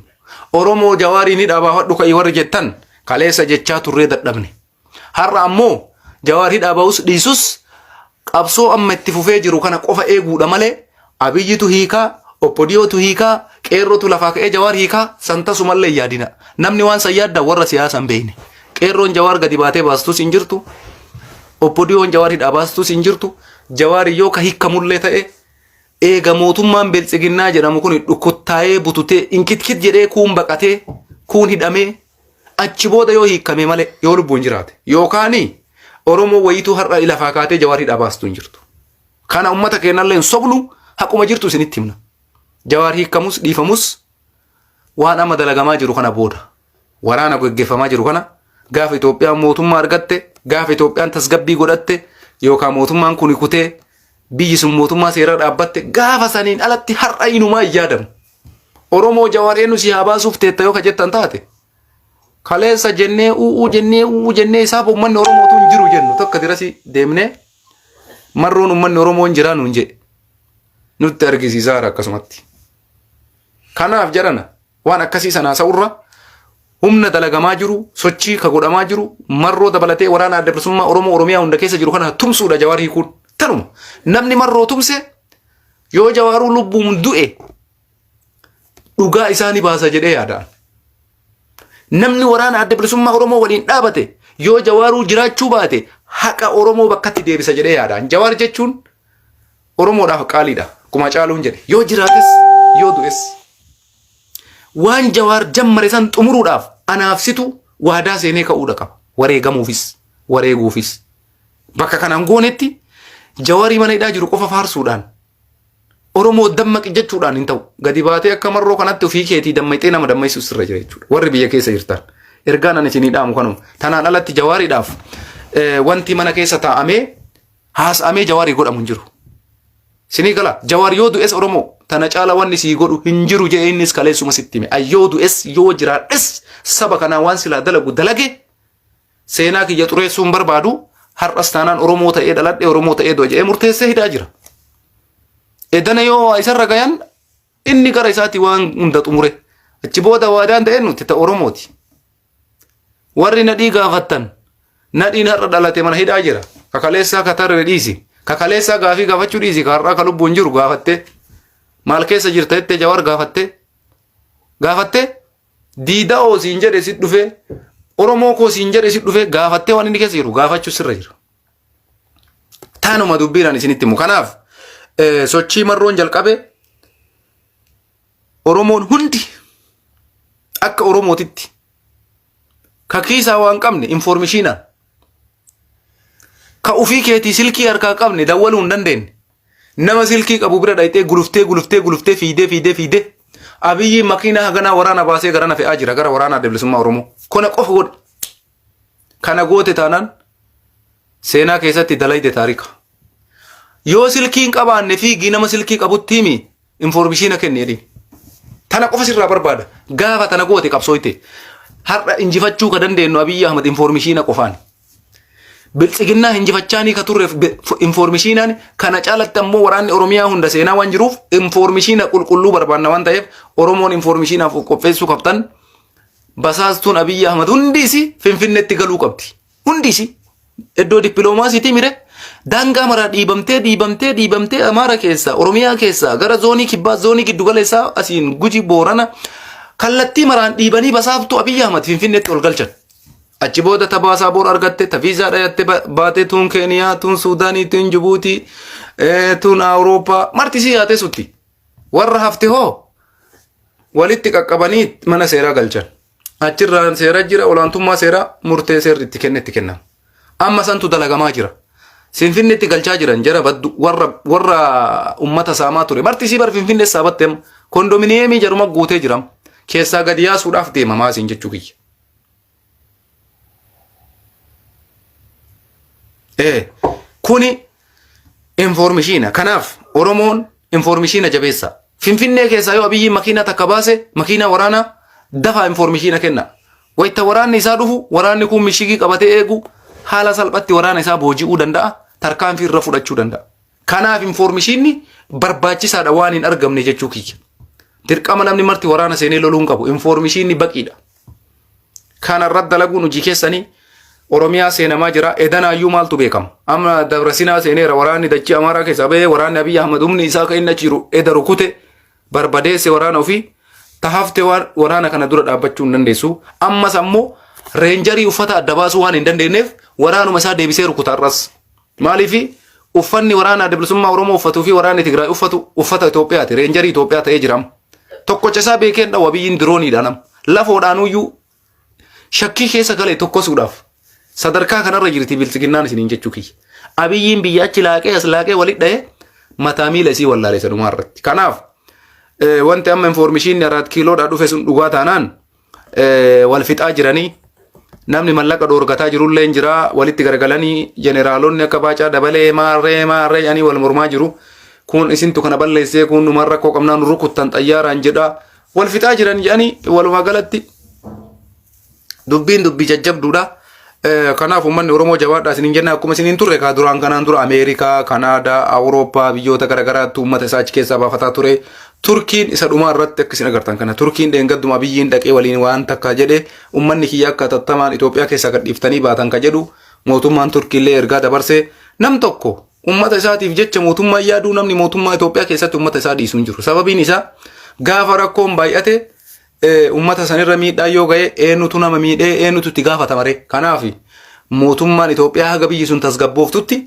oromoo jawaariin hidhaa baafadhu ka'ii warri jettan kaleessa jechaa turree dadhabne har'a ammoo jawaar hidhaa baa'us dhiisus qabsoo amma itti fufee jiru kana qofa eeguudha malee abiyyitu hiikaa oppodiyootu hiikaa qeerrootu lafaa ka'ee jawaar hiikaa santasumallee yaadina namni waan san yaadda warra siyaasa hin beekne qeerroon jawaar gadi baatee baastus hin jirtu oppodiyoon jawaar hidhaa baastus hin jirtu jawaar yoo ka hiikamullee ta'e eega mootummaan biltsiginnaa jedhamu kun dhukkuttaa'ee bututee inkitkit jedhee kuun baqatee kuun hidhamee achi booda yoo hiikame malee yoo lubbuun jiraate yookaani oromoo wayituu har'a lafaa kaatee jawaar hidhaa baastu hin jirtu kana ummata keenyallee hin sobnu haquma jirtu isinitti himna jawaar hiikamus dhiifamus waan amma dalagamaa jiru kana booda waraana gaggeeffamaa jiru kana gaafa Itoophiyaan mootummaa argatte gaafa Itoophiyaan tasgabbii godhatte yookaan mootummaan kun kutee biyyi sun mootummaa seeraa dhaabbatte gaafa saniin alatti har'a inumaa yaadamu oromoo jawaar eenyu si haa baasuuf teetta yoo ka jettan taate kaleessa jennee jennee isaaf uummanni oromootu hin jiru jennu tokko dirasi deemnee marroon uummanni oromoo hin jiraanu hin jedhe nutti argisiisaa akkasumatti kanaaf jarana waan akkasii sanaa sa'urra humna dalagamaa jiru sochii ka godhamaa jiru marroo dabalatee waraana adda bilisummaa oromoo oromiyaa hunda keessa jiru kana tumsuudha jawaar hiikuun tanuma namni marroo tumse yoo jawaaruu lubbuun du'e dhugaa isaanii baasa jedhee yaadaan namni waraana adda bilisummaa oromoo waliin dhaabate yoo jawaaruu jiraachuu baate haqa oromoo bakkatti deebisa jedhee yaadaan jawaar jechuun oromoodhaaf qaaliidha kuma caaluun jedhe yoo jiraates yoo du'es waan jawaar jammare san xumuruudhaaf anaafsitu waadaa seenee ka'uudha qaba wareegamuufis wareeguufis bakka kanaan goonetti jawaarii mana hidhaa jiru qofa faarsuudhaan oromoo dammaqi jechuudhaan hin ta'u gadi baatee akka marroo kanatti ofii keetii dammayxee nama dammaysuus irra jira jechuudha warri biyya keessa jirtan ergaan ani isinii dhaamu kanuma tanaan alatti jawaariidhaaf wanti mana keessa taa'amee haasa'amee jawaarii godhamu hin jiru sinii gala jawaar yoo du'es oromoo tana caala wanni sii godhu hin jiru jee innis kaleessuma sitti hime ayyoo du'es yoo jiraadhes saba kanaa waan silaa dalagu dalage seenaa kiyya xureessuun barbaadu har'as taanaan oromoo ta'ee dhaladhe oromoo ta'ee du'a jedhee murteessee hidhaa jira edana yoo isarra gayan inni gara isaatti waan hunda xumure achi booda waadaan ta'een nuti ta oromooti warri nadhii gaafattan nadhiin har'a dhalate mana hidhaa jira kakaleessaa katarre dhiisi kakaleessaa gaafii gaafachuu dhiisi har'aa ka lubbuun jiru gaafatte maal keessa jirta jettee Jawaar gaafatte diida oo siin jedhe sit dhufe Oromoo koo siin jedhe sit dhufe gaafatte waan inni keessa jiru gaafachuu sirra jira. Taanuma dubbiidhaan isinitti himu. Kanaaf sochii marroon jalqabe Oromoon hundi akka Oromootitti kakiisaa waan qabne informeeshinaan ka ufii keetii silkii harkaa qabne dawwaluu hin dandeenye nama silkii qabu bira dhayxee guluftee fiidee Abiyyi makiinaa haganaa waraana baasee gara na fe'aa jira gara waraanaa bilisummaa Oromoo. Kana qofa godhe. Kana goote taanaan seenaa keessatti dalayde taarika. Yoo silkiin qabaanne fiigii nama silkii qabutti himi informeeshina kenni jedhi. Tana qofa sirraa barbaada. Gaafa tana goote qabsooyte. Har'a injifachuu ka dandeenyu Abiyyi Ahmad informeeshina qofaan. Biltsiginnaa injifachaanii ka turreef informeeshinaan kana caalatti ammoo waraanni Oromiyaa hunda seenaa waan jiruuf informeeshina qulqulluu barbaanna waan ta'eef Oromoon informeeshinaaf qopheessuu qabtan basaastuun Abiyyi Ahmad hundiisi Finfinneetti galuu qabdi. Hundiisi iddoo dippiloomaasiitii mire daangaa maraa dhiibamtee Amaara keessa Oromiyaa keessa gara zoonii kibbaa zoonii giddugaleessaa asiin Guji Boorana kallattii maraan dhiibanii basaaftuu Abiyyi Ahmad Finfinneetti ol galchan. Achi booda tabaasaa boor argatte tafiisaa dhayatte baatee tuun Keeniyaa tuun Suudaanii tuun Jibuutii tuun Awurooppaa martisii yaatee sutti warra hafte hoo walitti qaqqabanii mana seeraa galchan. Achirraan seera jira olaantummaa seeraa murtee seerri itti kennama. Amma santu dalagamaa jira. Finfinneetti galchaa jiran jara baddu warra ummata saamaa ture martisii bar Finfinnee saabatte kondominiyeemii jaruma guutee jiram keessaa gadi yaasuudhaaf deemamaa isin jechuu kiyya. Kuni informeeshina. Kanaaf Oromoon informeeshina jabeessa. Finfinnee keessaa yoo Abiyyi makiinaa takka baase makiinaa waraanaa dafa informeeshina kenna. Wayita waraanni isaa dhufu waraanni kun mishigii qabatee eegu haala salphatti waraana isaa booji'uu danda'a. Tarkaanfii irra fudhachuu danda'a. Kanaaf informeeshinni barbaachisaadha waan hin argamne jechuu kiyya. Dirqama namni marti waraana seenee loluun qabu informeeshinni baqiidha. Kana irratti dalaguun hojii keessanii Oromiyaa seenamaa jira edanaayyuu maaltu beekama. Amma Dabrasinaa seeneera waraanni dachii Amaaraa keessa bahee waraanni Abiyyi Ahmad humni isaa kan inni jiru eda rukute barbadeesse waraana ofii tahafte waraana kana dura dhaabbachuu hin dandeessu. Ammas ammoo reenjarii uffata adda baasuu waan hin dandeenyeef waraanuma isaa deebisee rukuta arras. Maaliif uffanni waraana bilisummaa Oromoo uffatuu fi waraanni Tigraay uffata Itoophiyaati. Reenjarii Itoophiyaa ta'ee jira. Tokkocha isaa beekeen dhawa Abiyyiin dirooniidhaan lafoodhaanuyyuu shakkii keessa galee tokkosuudhaaf. Sadarkaa kanarra jirti biltsiginnaan isiniin jechuu kiyya. Abiyyiin biyya achi laaqee as laaqee walit dha'ee mataa miila isii wallaalessa dhumaa irratti. Kanaaf wanti amma informeeshinni 4 kiiloodhaa dhufe sun dhugaa taanaan wal fixaa jiranii namni mallaqa dhoorgataa jirullee hin jira walitti garagalanii jeneraalonni akka Baacaa Dabalee maarree ani wal mormaa jiru. Kun isintu kana balleessee kun numaan rakkoo qabnaan rukuttan xayyaaraan jedha wal fixaa jiran jedhanii walumaa galatti dubbiin dubbii jajjabduudha. Kanaaf uummanni Oromoo jabaadhaa isiniin jenna akkuma isiniin turre kaa duraan kanaan dura Ameerikaa, Kanaadaa, Awurooppaa biyyoota garaagaraatti uummata isaa achi keessaa baafataa ture. Turkiin isa dhumaa irratti akka isin agartan kana Turkiin dheengadduma Abiyyiin dhaqee waliin waan takka jedhe uummanni kiyya akka tattamaan Itoophiyaa keessaa gadhiiftanii baatan ka jedhu mootummaan Turkiillee ergaa dabarse nam tokko uummata isaatiif jecha mootummaa yaaduu namni mootummaa Itoophiyaa keessatti uummata isaa dhiisuu hin jiru. Sababiin isaa gaafa rakkoon baay'ate ummata sanirra miidhaa yoo ga'e eenyutu nama miidhee eenyutu itti gaafatamare. Kanaaf mootummaan Itoophiyaa haga biyyi sun tasgabbooftutti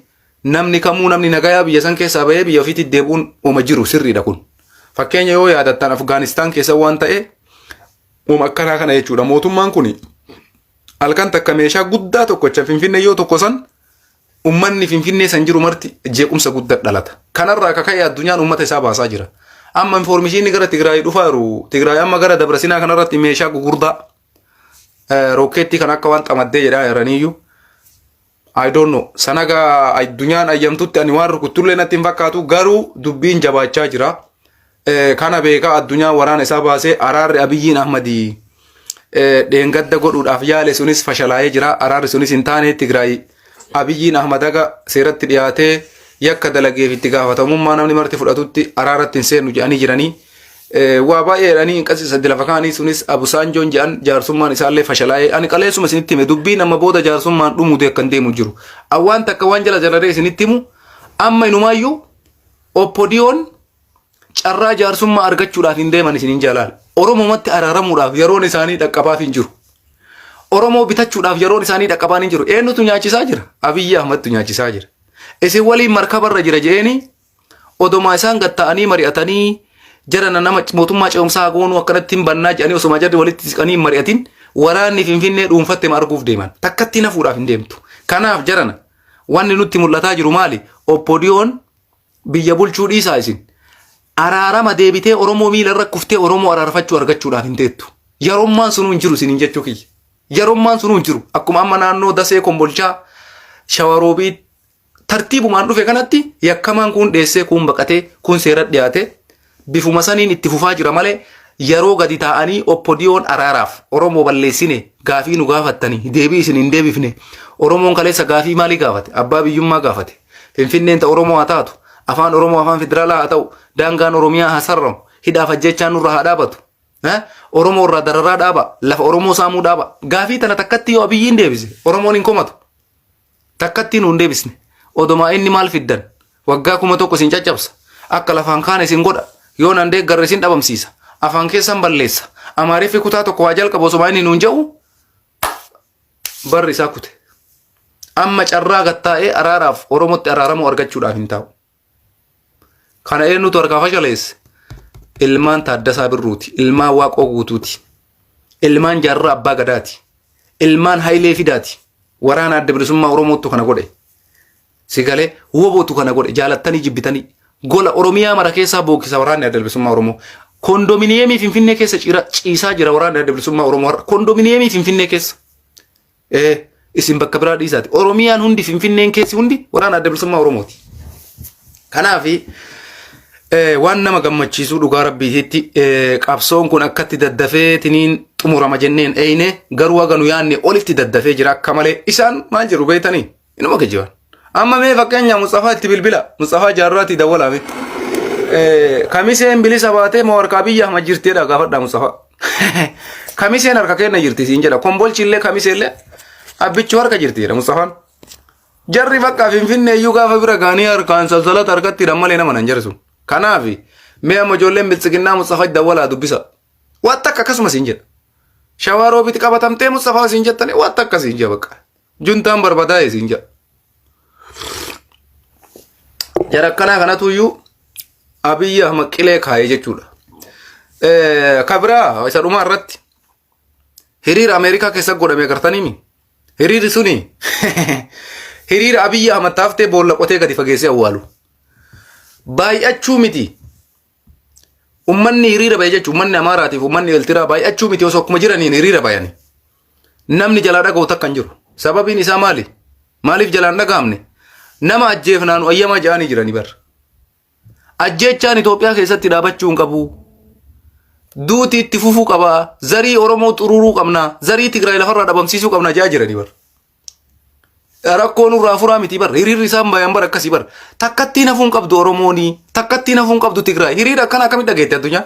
namni kamuu namni nagayaa biyya san keessaa bahee biyya ofiitti deebi'uun uuma jiru sirriidha kun. Fakkeenya yoo yaadattan Afgaanistaan keessa waan ta'e uuma akkanaa kana jechuudha. Mootummaan kun halkan takka meeshaa guddaa tokkocha Finfinnee yoo tokko san ummanni Finfinnee san jiru marti jeequmsa guddaa dhalata. Kanarraa akka ka'e addunyaan uummata isaa baasaa jira. Amma informeeshinni gara Tigraay dhufaaru Tigraay amma gara Dabrasinaa kanarratti meeshaa gugurdaa rookeettii kan akka waan xamaddee jedhaa jiraniyyuu I don't know sanaga addunyaan ayyamtutti ani waan rukutullee natti hin fakkaatu garuu dubbiin jabaachaa jira. Kana beekaa addunyaan waraana isaa baasee araarri Abiyyiin Ahmadii dheengadda godhuudhaaf yaale sunis fashalaa'ee jira. Araarri sunis hin taane Tigraay Abiyyiin Ahmadaga seeratti dhiyaatee yakka dalageef itti gaafatamummaa namni marti fudhatutti araaratti hin seennu jedhanii jiranii. Waa baay'ee jedhanii qasisa lafa kaanii sunis Abusaanjoon jedhan jaarsummaan isaallee fashalaa'ee ani qaleessuma isinitti hime dubbiin amma booda jaarsummaan dhumuute akkan deemu jiru. Awwaan takka waan jala jalaree isinitti himu amma inumaayyuu oppodiyoon carraa jaarsummaa argachuudhaaf hin deeman isiniin jalaal. Oromumatti araaramuudhaaf yeroon isaanii dhaqqabaaf hin jiru. Oromoo bitachuudhaaf yeroon isaanii dhaqqabaan hin jiru. Eenyutu nyaachisaa jira? Abiyyi Ahmadtu nyaachisaa jira. Isin waliin markabarra jira jeeni odomaa isaan gatta'anii mari'atanii jarana nama mootummaa ce'umsaa goonuu akkanatti hin bannaa jedhanii osuma jarri walitti siqanii mari'atin waraanni Finfinnee dhuunfatte arguuf deeman. Takkatti nafuudhaaf hin deemtu. Kanaaf jarana wanni nutti mul'ataa jiru maali? Oppodiyoon biyya bulchuu dhiisaa isin. Araarama deebitee Oromoo miilarra kuftee Oromoo araarfachuu argachuudhaaf hin teettu. Yerommaan sunuu hin jiru isiniin jechuu kiyya. Yerommaan sunuu hin jiru. Akkuma amma naannoo Dasee Kombolchaa Shawaroobii tartiibumaan dhufe kanatti yakkamaan kun dheessee kun baqatee kun seera dhiyaate bifuma saniin itti fufaa jira malee yeroo gadi taa'anii oppodiyoon araaraaf Oromoo balleessine gaafii nu gaafattanii deebii isin hin deebifne. Oromoon kaleessa gaafii maalii gaafate? Abbaa biyyummaa gaafate. Finfinneen ta Oromoo haa taatu. Afaan Oromoo afaan federaalaa haa ta'u. Daangaan Oromiyaa haa sarramu. Hidhaaf ajjechaan nurra haa dhaabatu. Oromoo irraa dararaa dhaaba. Lafa Oromoo saamuu dhaaba. Gaafii tana takkatti yoo Abiyyiin deebise Oromoon hin komatu. Takkatti nu hin deebisne. Odomaa inni maal fiddan? Waggaa 1,000 isin caccabsa. Akka lafaan kaan isin godha. Yoo nan deeggarre isin dhabamsiisa. Afaan keessan balleessa. Amaariffii kutaa tokko waa jalqabu osoo inni nuun jedhu barri isaa kute. Amma carraa gattaa'ee araaraaf Oromootti araaramuu argachuudhaaf hin taa'u. Kana eenyutu harkaa fashaleesse? Ilmaan Taaddasaa Birruuti. Ilmaan Waaqoo Guutuuti. Ilmaan Jaarraa Abbaa Gadaati. Ilmaan Hayilee Fidaati. Waraana adda bilisummaa Oromootu kana godhe. Sigalee wobootu kana godhe jaalattanii jibbitanii. Gola Oromiyaa mara keessaa bookkisa waraanni adda bilisummaa Oromoo. Kondominiyeemii Finfinnee keessa ciisaa jira waraanni adda bilisummaa Oromoo. Kondominiyeemii Finfinnee keessa. Isin bakka biraa dhiisaati. Oromiyaan hundi Finfinneen keessi hundi waraana adda bilisummaa Oromooti. Kanaafi waan nama gammachiisuu dhugaa rabbiitti qabsoon kun akkatti daddafee tiniin xumurama jenneen eeyne garuu haga nu yaanne olitti daddafee jira akka malee isaan maal jiru beeytanii inuma geejjiban. Amma mee fakkeenya Mustafa itti bilbila Mustafa Jaarraati dawwalaame. Kamiseen bilisa baatee moo harka Abiyyi Ahmad jirteedha gaafadha Mustafa. Kamiseen harka kenna jirti siin jedha. Kombolchillee kamiseellee abbichuu harka jirtiidha Mustafaan. Jarri bakka Finfinnee iyyuu gaafa bira gaanii harkaan salsalata harkatti hidhan malee nama nan jarrisu. Kanaafi mee amma ijoolleen biltsiginnaa Mustafa dawwalaa dubbisa. Watta akka akkasuma siin jedha. Shawaroobitti qabatamtee Mustafa siin jettanii watta akka siin jedha bakka. Juntaan barbadaa'e siin jedha. Jara akkanaa kanatu iyyuu Abiyyi Ahmad qilee kaayee jechuudha. Kabiraa isa dhumaa irratti hiriira Ameerikaa keessa godhame agartaniimi. Hiriirri suni hiriira Abiyyi Ahmad taaftee boolla qotee gadi fageessee awwaalu. Baay'achuu miti. Ummanni hiriira baay'ee jechuun ummanni Amaaraatiif ummanni Eeltiraa baay'achuu miti osoo akkuma jiraniin hiriira baay'ani. Namni jalaa dhaga'u takka hin jiru. Sababiin isaa maali? Maaliif jalaan dhaga'amne? Nama ajjeefnaanu ayyamaa ja'anii jiranii bar. Ajjeechaan Itoophiyaa keessatti dhaabachuu hin qabu. Duuti itti fufuu qaba. Zarii Oromoo xururuu qabna. Zarii Tigraay lafarraa dhabamsiisuu qabna ja'a jiranii bar. Rakkoon irraa furaa miti bar. Hiriirri isaan bayan bar akkasii bar. Takkatti nafuun qabdu Oromooni. Takkatti nafuun qabdu Tigraay. Hiriira akkana akkamitti dhageette addunyaa?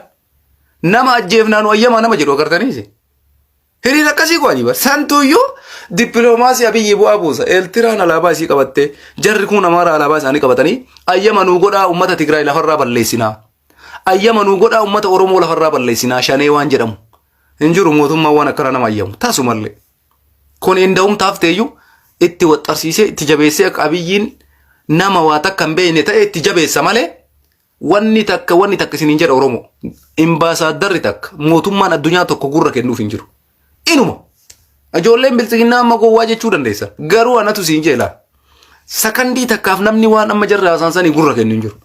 Nama ajjeefnaanu ayyamaa nama jedhu agartaniisi. Hiriira akkasii go'anii bar. Santuuyyuu dippiloomaasii Abiyyi bu'aa buusa. Eeltiraan alaabaa isii qabattee jarri kun Amaara alaabaa isaanii qabatanii ayyama nuu godhaa uummata Tigraay lafarraa balleessinaa. Ayyama nuu godhaa uummata Oromoo lafarraa balleessinaa shanee waan jedhamu. Hin jiru mootummaan waan akkana nama ayyamu. Taasumallee. Kun inda'uun taafteeyyuu itti waxxarsiisee itti jabeessee akka Abiyyiin nama waa takka hin beekne ta'e itti jabeessa malee wanni takka isiniin jedha Oromoo. Imbaasaaddarri takka mootummaan addunyaa tokko gurra kennuuf hin jiru. Inuma. Ijoolleen biltsiginnaa amma gowwaa jechuu dandeessa. Garuu anatu siin jeelaa. Sakandii takkaaf namni waan amma jarri haasansanii gurra kennu hin jiru.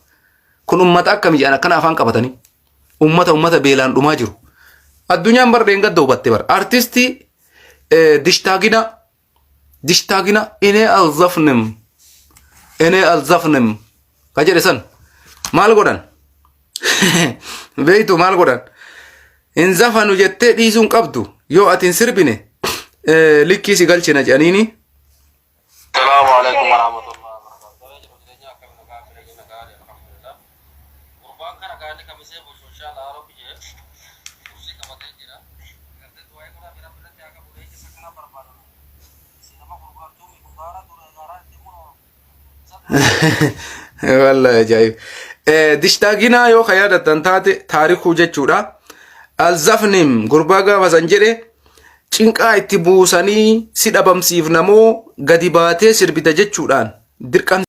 Kun uummata akkami jedhan akkana afaan qabatanii. Uummata beelaan dhumaa jiru. Addunyaan bar deengadda hubatte bar. Artistii dishtaagina inee alzafnem ka jedhe san maal godhan? Beeytu maal godhan? Hin zafanu jettee dhiisuun qabdu yoo ati hin sirbine likkii si galchina jedhaniini. Salaamu alaikum warahmatullahi wabarakatuh. Gurbaan kana gaali kamisee boshoshaa laaroo biyee kursii qabatee jira. Gartee tuwaa'ee godhaa bira biratti akka bulee keessa kana barbaadama. Sinama gurgurtuu mi gurgaara dura gaaraa itti munoo. Wallahi ajaa'ib. Dishtaaginaa yoo ka yaadatan taate taarikuu jechuudha. Alzafnim gurbaa gaafa san jedhe cinqaa itti buusanii si dhabamsiifnamoo gadi baatee sirbita jechuudhaan dirqamsi